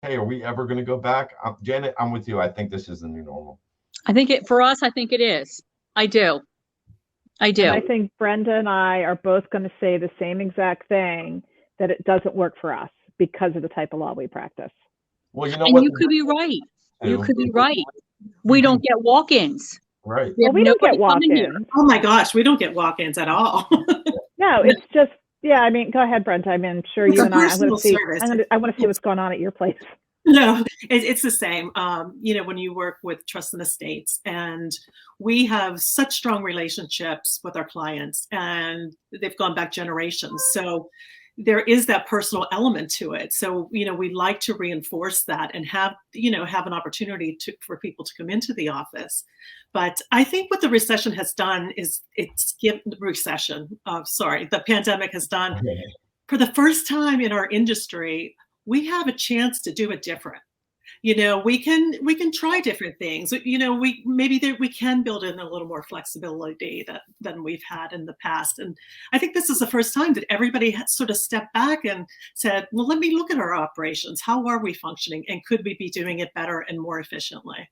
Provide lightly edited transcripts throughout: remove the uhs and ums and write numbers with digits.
hey, are we ever going to go back? Janet, I'm with you. I think this is the new normal. For us, I think it is. I do. And I think Brenda and I are both going to say the same exact thing, that it doesn't work for us because of the type of law we practice. Well, you know what? You could be right. You could be right. We don't get walk-ins. Right. Well, we don't get walk-ins. Oh my gosh, we don't get walk-ins at all. No, it's just, yeah, I mean, go ahead, Brenda. I mean, sure, you and I want to see what's going on at your place. No, it's the same. When you work with trust and estates, and we have such strong relationships with our clients, and they've gone back generations. So there is that personal element to it. So, we like to reinforce that and have an opportunity for people to come into the office. But I think what the recession has done is the pandemic has done, for the first time in our industry, we have a chance to do it different. We can try different things. We can build in a little more flexibility than we've had in the past. And I think this is the first time that everybody has sort of stepped back and said, well, let me look at our operations. How are we functioning? And could we be doing it better and more efficiently?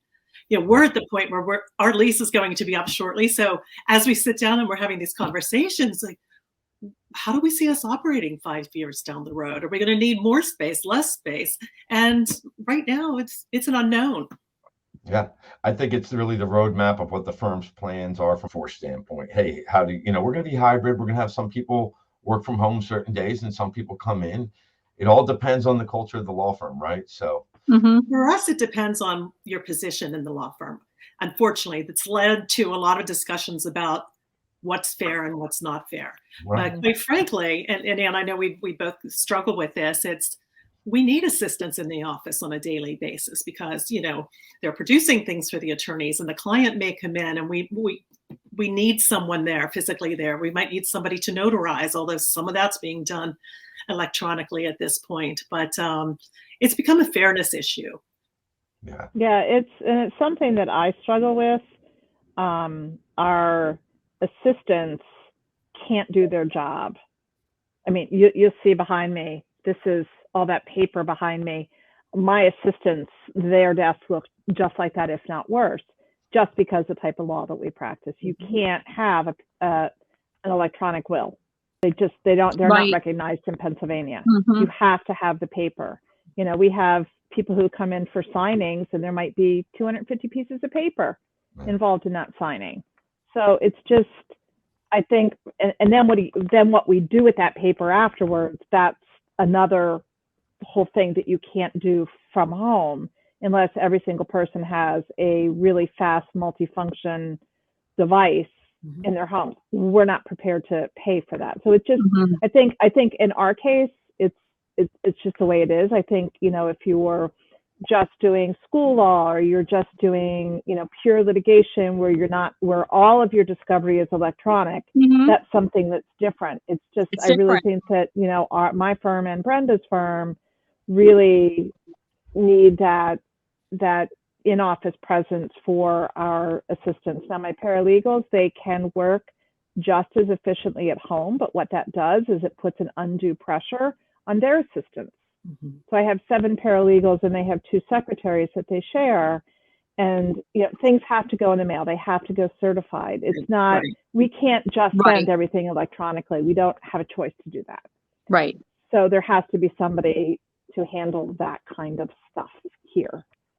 We're at the point where our lease is going to be up shortly. So as we sit down and we're having these conversations, like, how do we see us operating 5 years down the road? Are we going to need more space, less space? And right now it's an unknown. Yeah, I think it's really the roadmap of what the firm's plans are from a force standpoint. Hey, how do we're going to be hybrid. We're going to have some people work from home certain days and some people come in. It all depends on the culture of the law firm, right? So for us, it depends on your position in the law firm. Unfortunately, that's led to a lot of discussions about what's fair and what's not fair. Right. But quite frankly, and Ann, I know we both struggle with this, we need assistants in the office on a daily basis because, they're producing things for the attorneys and the client may come in and we need someone there, physically there. We might need somebody to notarize, although some of that's being done electronically at this point. But it's become a fairness issue. Yeah, it's something that I struggle with. Our assistants can't do their job. I mean, you'll see behind me, this is all that paper behind me. My assistants, their desks look just like that, if not worse, just because the type of law that we practice. You can't have an electronic will. They're not recognized in Pennsylvania. You have to have the paper. We have people who come in for signings and there might be 250 pieces of paper involved in that signing. So it's just, I think, and then what we do with that paper afterwards, that's another whole thing that you can't do from home unless every single person has a really fast multifunction device in their home. We're not prepared to pay for that. So it's just, I think in our case, it's just the way it is. I think, if you were just doing school law or you're just doing, pure litigation where all of your discovery is electronic, that's something that's different. It's just, I really think that, my firm and Brenda's firm really need that in-office presence for our assistants. Now, my paralegals, they can work just as efficiently at home, but what that does is it puts an undue pressure on their assistants. So I have 7 paralegals and they have 2 secretaries that they share, and things have to go in the mail. They have to go certified. It's not, we can't just send everything electronically. We don't have a choice to do that. Right. So there has to be somebody to handle that kind of stuff here.